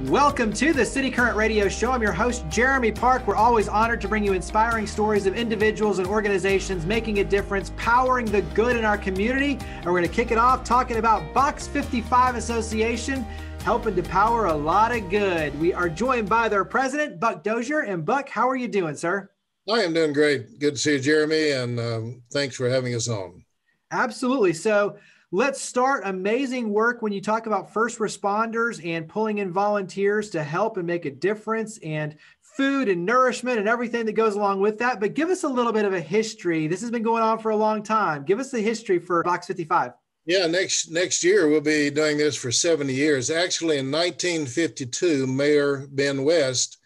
Welcome to the City Current Radio Show. I'm your host, Jeremy Park. We're always honored to bring you inspiring stories of individuals and organizations making a difference, powering the good in our community. And we're going to kick it off talking about Bucks 55 Association, helping to power a lot of good. We are joined by their president, Buck Dozier. And Buck, how are you doing, sir? I am doing great. Good to see you, Jeremy, and thanks for having us on. Absolutely. So let's start. Amazing work when you talk about first responders and pulling in volunteers to help and make a difference, and food and nourishment and everything that goes along with that. But give us a little bit of a history. This has been going on for a long time. Give us the history for Box 55. Yeah, next year we'll be doing this for 70 years. Actually, in 1952, Mayor Ben West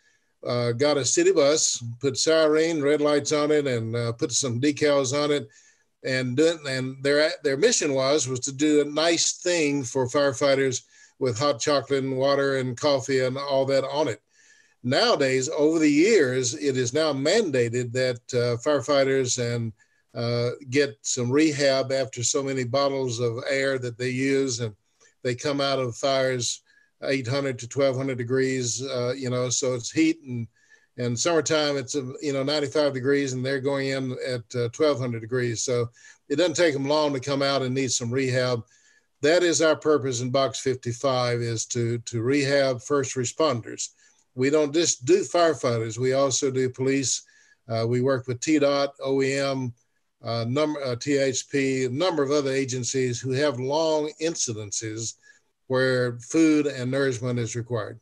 got a city bus, put siren, red lights on it, and put some decals on it. And their mission was to do a nice thing for firefighters with hot chocolate and water and coffee and all that on it. Nowadays, over the years, it is now mandated that firefighters and get some rehab after so many bottles of air that they use, and they come out of fires 800 to 1200 degrees, so it's heat, and summertime it's 95 degrees, and they're going in at 1200 degrees. So it doesn't take them long to come out and need some rehab. That is our purpose in Box 55, is to rehab first responders. We don't just do firefighters. We also do police. We work with TDOT, OEM, THP, a number of other agencies who have long incidences where food and nourishment is required.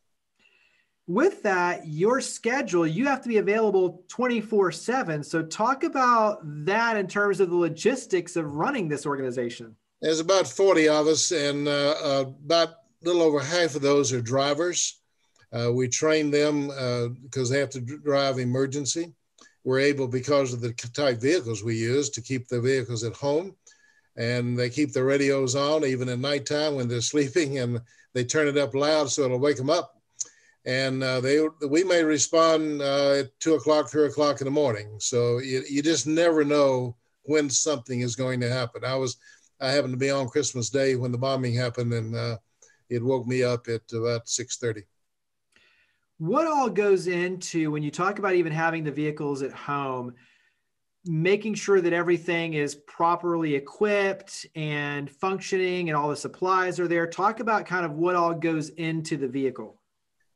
With that, your schedule, you have to be available 24/7. So talk about that in terms of the logistics of running this organization. There's about 40 of us, and about a little over half of those are drivers. We train them because they have to drive emergency. We're able, because of the type vehicles we use, to keep the vehicles at home. And they keep the radios on even at nighttime when they're sleeping, and they turn it up loud so it'll wake them up. And we may respond at 2 o'clock, 3 o'clock in the morning. So you just never know when something is going to happen. I happened to be on Christmas Day when the bombing happened, and it woke me up at about 6:30. What all goes into, when you talk about even having the vehicles at home, making sure that everything is properly equipped and functioning and all the supplies are there? Talk about kind of what all goes into the vehicle.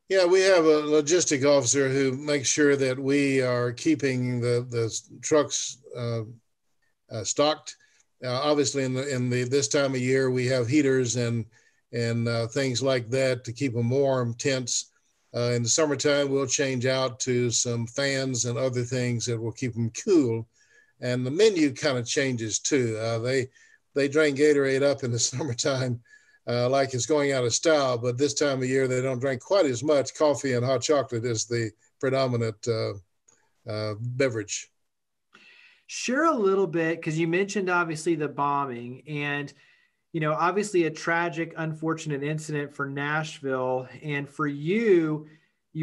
Yeah, we have a logistic officer who makes sure that we are keeping the trucks stocked. Obviously, in this time of year, we have heaters and things like that to keep them warm, tents. In the summertime, we'll change out to some fans and other things that will keep them cool. And the menu kind of changes too. They drain Gatorade up in the summertime like it's going out of style, but this time of year they don't drink quite as much. Coffee and hot chocolate is the predominant beverage. Share a little bit, because you mentioned obviously the bombing, and obviously a tragic, unfortunate incident for Nashville. And for you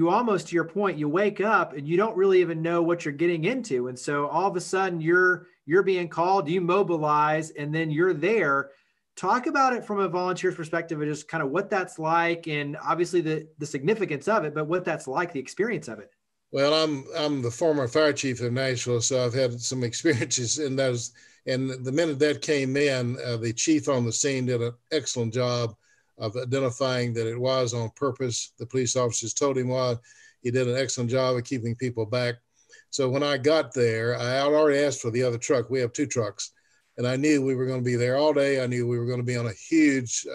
almost, to your point, you wake up and you don't really even know what you're getting into. And so all of a sudden you're being called, you mobilize, and then you're there. Talk about it from a volunteer's perspective of just kind of what that's like, and obviously the significance of it, but what that's like, the experience of it. Well, I'm the former fire chief of Nashville, so I've had some experiences in those. And the minute that came in, the chief on the scene did an excellent job of identifying that it was on purpose. The police officers told him why. He did an excellent job of keeping people back. So when I got there, I had already asked for the other truck. We have 2 trucks, and I knew we were going to be there all day. I knew we were going to be on a huge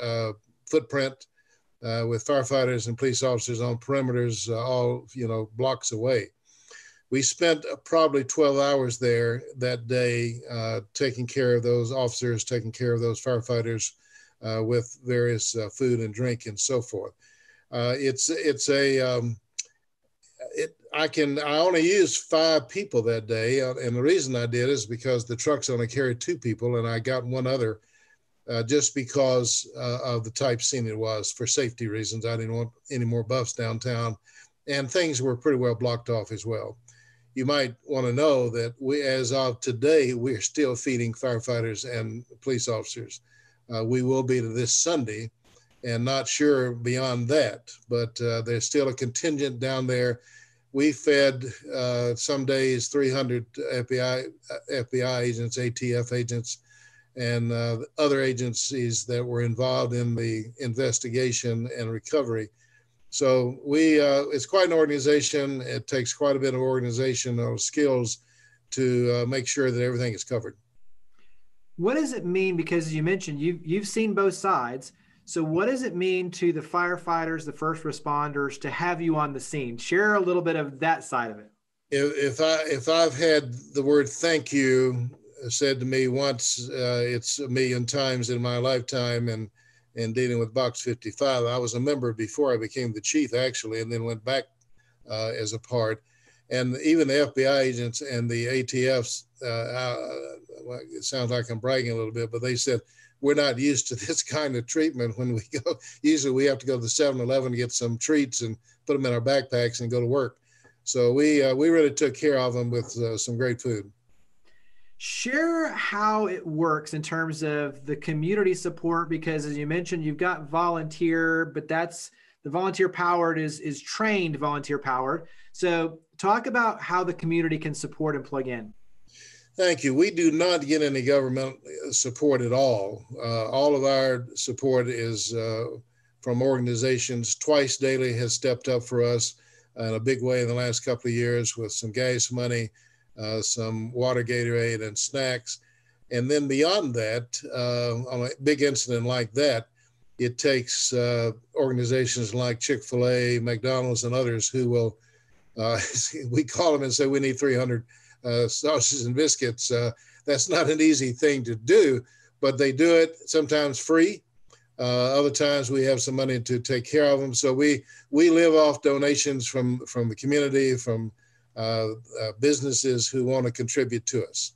footprint with firefighters and police officers on perimeters all blocks away. We spent probably 12 hours there that day, taking care of those officers, taking care of those firefighters with various food and drink and so forth. I only used 5 people that day. And the reason I did is because the trucks only carried 2 people, and I got one other just because of the type scene it was. For safety reasons, I didn't want any more buffs downtown, and things were pretty well blocked off as well. You might want to know that as of today, we're still feeding firefighters and police officers. We will be to this Sunday. and not sure beyond that. But there's still a contingent down there. We fed some days 300 FBI agents, ATF agents, and other agencies that were involved in the investigation and recovery. So it's quite an organization. It takes quite a bit of organizational skills to make sure that everything is covered. What does it mean? Because you mentioned you've seen both sides. So what does it mean to the firefighters, the first responders, to have you on the scene? Share a little bit of that side of it. If I've had the word thank you said to me once, it's a million times in my lifetime. And dealing with Box 55, I was a member before I became the chief, actually, and then went back as a part. And even the FBI agents and the ATFs, it sounds like I'm bragging a little bit, but they said, we're not used to this kind of treatment when we go. Usually we have to go to the 7-Eleven to get some treats and put them in our backpacks and go to work. So we really took care of them with some great food. Share how it works in terms of the community support, because as you mentioned, you've got volunteer, but that's the volunteer powered is trained volunteer powered. So talk about how the community can support and plug in. Thank you. We do not get any government support at all. All of our support is from organizations. Twice Daily has stepped up for us in a big way in the last couple of years with some gas money, some water, Gatorade, and snacks. And then beyond that, on a big incident like that, it takes organizations like Chick-fil-A, McDonald's, and others who will, we call them and say, we need 300 sausages and biscuits. That's not an easy thing to do, but they do it sometimes free. Other times we have some money to take care of them. So we live off donations from the community, from businesses who want to contribute to us.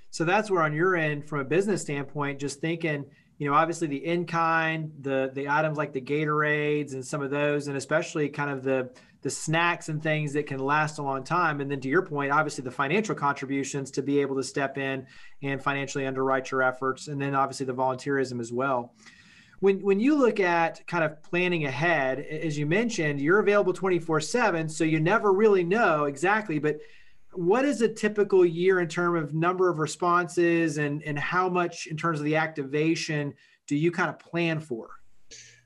So that's where on your end, from a business standpoint, just thinking, obviously the in-kind, the items like the Gatorades and some of those, and especially kind of the snacks and things that can last a long time. And then to your point, obviously the financial contributions to be able to step in and financially underwrite your efforts. And then obviously the volunteerism as well. When you look at kind of planning ahead, as you mentioned, you're available 24/7, so you never really know exactly, but what is a typical year in terms of number of responses and how much in terms of the activation do you kind of plan for?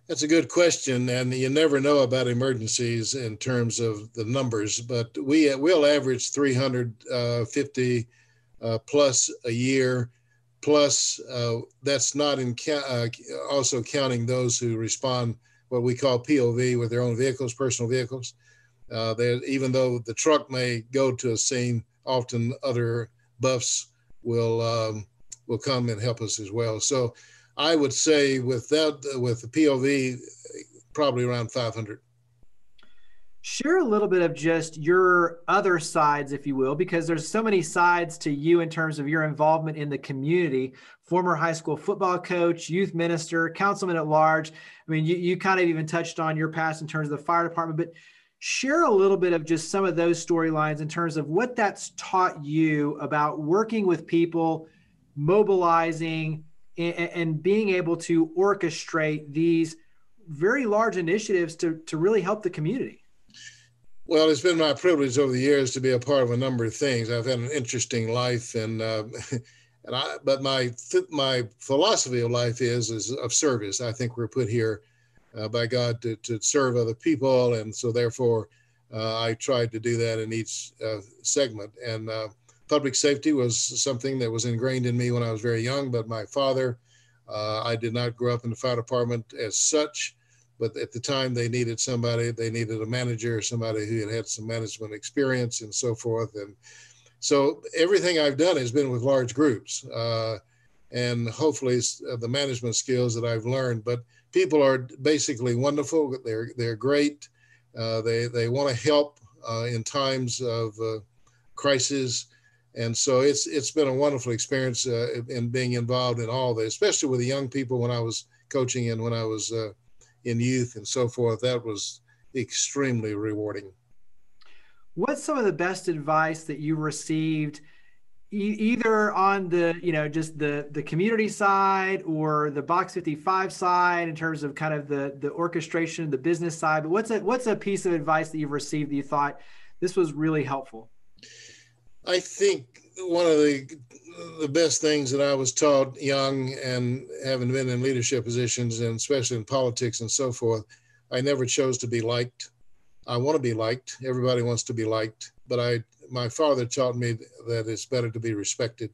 That's a good question, and you never know about emergencies in terms of the numbers, but we'll average 350 plus a year. Plus, that's not also counting those who respond, what we call POV, with their own vehicles, personal vehicles. Even though the truck may go to a scene, often other buffs will come and help us as well. So I would say with the POV, probably around 500. Share a little bit of just your other sides, if you will, because there's so many sides to you in terms of your involvement in the community. Former high school football coach, youth minister, councilman at large. I mean, you kind of even touched on your past in terms of the fire department, but share a little bit of just some of those storylines in terms of what that's taught you about working with people, mobilizing, and being able to orchestrate these very large initiatives to really help the community. Well, it's been my privilege over the years to be a part of a number of things. I've had an interesting life, but my philosophy of life is of service. I think we're put here by God to serve other people, and so therefore I tried to do that in each segment. And public safety was something that was ingrained in me when I was very young. But my father, I did not grow up in the fire department as such. But at the time they needed somebody, they needed a manager, somebody who had some management experience and so forth. And so everything I've done has been with large groups and hopefully the management skills that I've learned. But people are basically wonderful. They're great. They want to help in times of crisis. And so it's been a wonderful experience in being involved in all this, especially with the young people when I was coaching and when I was in youth and so forth. That was extremely rewarding. What's some of the best advice that you received either on the, just the community side or the Box 55 side in terms of kind of the orchestration, the business side. But what's a piece of advice that you've received that you thought this was really helpful? I think one of the best things that I was taught young and having been in leadership positions, and especially in politics and so forth, I never chose to be liked. I want to be liked. Everybody wants to be liked, but my father taught me that it's better to be respected.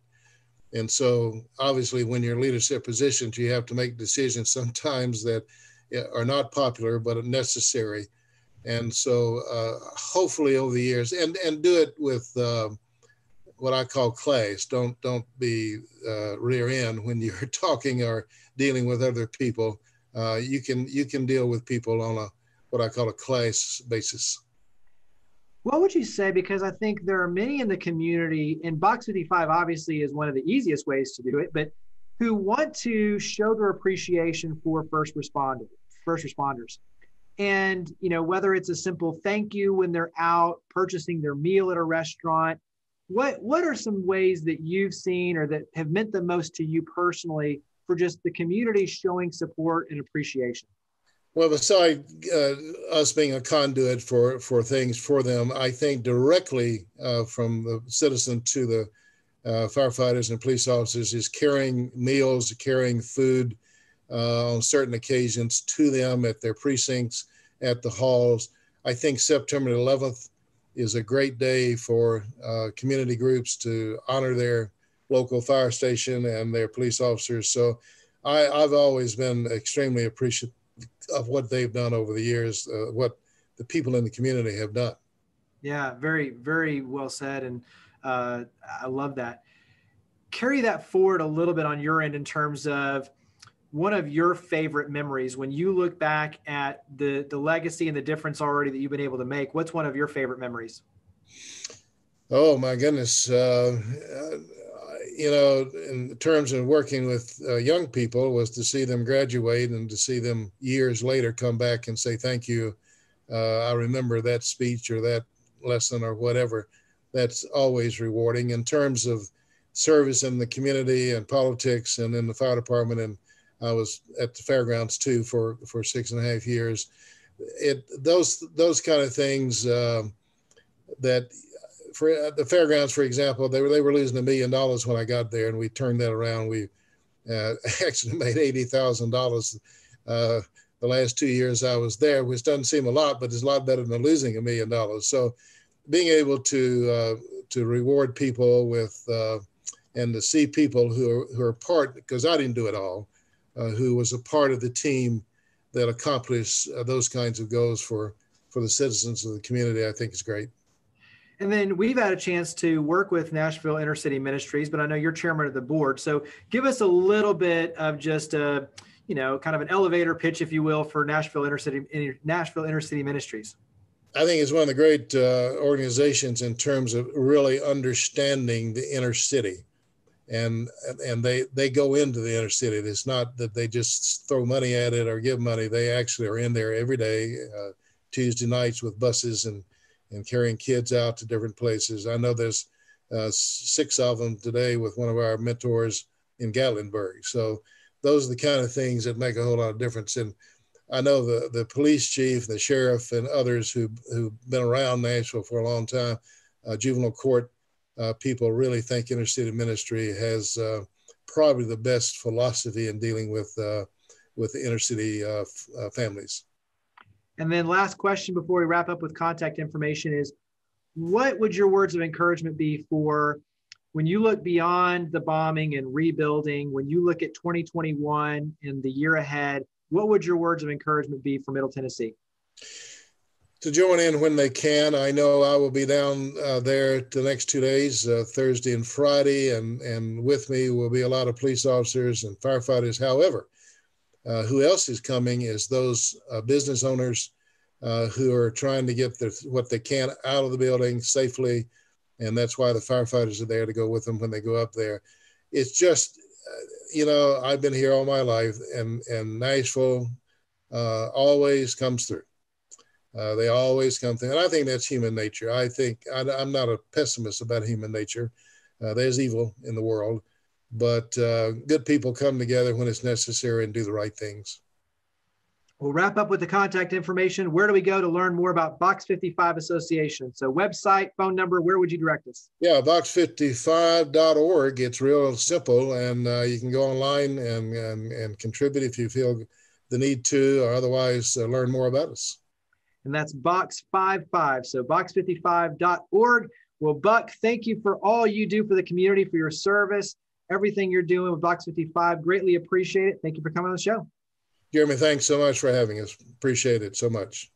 And so obviously when you're in leadership positions, you have to make decisions sometimes that are not popular, but necessary. And so hopefully over the years, and do it with what I call class. Don't be rear end when you're talking or dealing with other people. You can deal with people on what I call a class basis. What would you say? Because I think there are many in the community, and Box 55 obviously is one of the easiest ways to do it, but who want to show their appreciation for first responders. And, whether it's a simple thank you when they're out purchasing their meal at a restaurant, what are some ways that you've seen or that have meant the most to you personally for just the community showing support and appreciation? Well, besides us being a conduit for things for them, I think directly from the citizen to the firefighters and police officers is carrying meals, carrying food on certain occasions to them at their precincts, at the halls. I think September 11th is a great day for community groups to honor their local fire station and their police officers. So I've always been extremely appreciative of what they've done over the years, what the people in the community have done. Yeah, very, very well said. And I love that. Carry that forward a little bit on your end in terms of one of your favorite memories when you look back at the legacy and the difference already that you've been able to make. What's one of your favorite memories? Oh my goodness. In terms of working with young people, was to see them graduate and to see them years later come back and say, thank you. I remember that speech or that lesson or whatever. That's always rewarding. In terms of service in the community and politics and in the fire department, and I was at the fairgrounds too for 6.5 years. Those kind of things that for the fairgrounds, for example, they were losing $1 million when I got there, and we turned that around. We actually made $80,000 the last 2 years I was there, which doesn't seem a lot, but it's a lot better than losing $1 million. So being able to reward people with and to see people who are part, because I didn't do it all, who was a part of the team that accomplished those kinds of goals for the citizens of the community, I think is great. And then we've had a chance to work with Nashville Inner City Ministries, but I know you're chairman of the board. So give us a little bit of just kind of an elevator pitch, if you will, for Nashville Inner City Ministries. I think it's one of the great organizations in terms of really understanding the inner city. And they go into the inner city. It's not that they just throw money at it or give money. They actually are in there every day, Tuesday nights with buses and carrying kids out to different places. I know there's 6 of them today with one of our mentors in Gatlinburg. So those are the kind of things that make a whole lot of difference. And I know the police chief, the sheriff, and others who've been around Nashville for a long time, juvenile court people really think inner city ministry has probably the best philosophy in dealing with the inner city families. And then last question before we wrap up with contact information is, what would your words of encouragement be for when you look beyond the bombing and rebuilding, when you look at 2021 and the year ahead, what would your words of encouragement be for Middle Tennessee? To join in when they can. I know I will be down there the next 2 days, Thursday and Friday, and with me will be a lot of police officers and firefighters. However, who else is coming is those business owners who are trying to get what they can out of the building safely, and that's why the firefighters are there to go with them when they go up there. It's just, I've been here all my life, and Nashville always comes through. They always come through. And I think that's human nature. I think I'm not a pessimist about human nature. There's evil in the world, but good people come together when it's necessary and do the right things. We'll wrap up with the contact information. Where do we go to learn more about Box 55 Association? So website, phone number, where would you direct us? Yeah, box55.org. It's real simple, and you can go online and contribute if you feel the need to, or otherwise learn more about us. And that's Box 55. So box55.org. Well, Buck, thank you for all you do for the community, for your service, everything you're doing with Box 55. Greatly appreciate it. Thank you for coming on the show. Jeremy, thanks so much for having us. Appreciate it so much.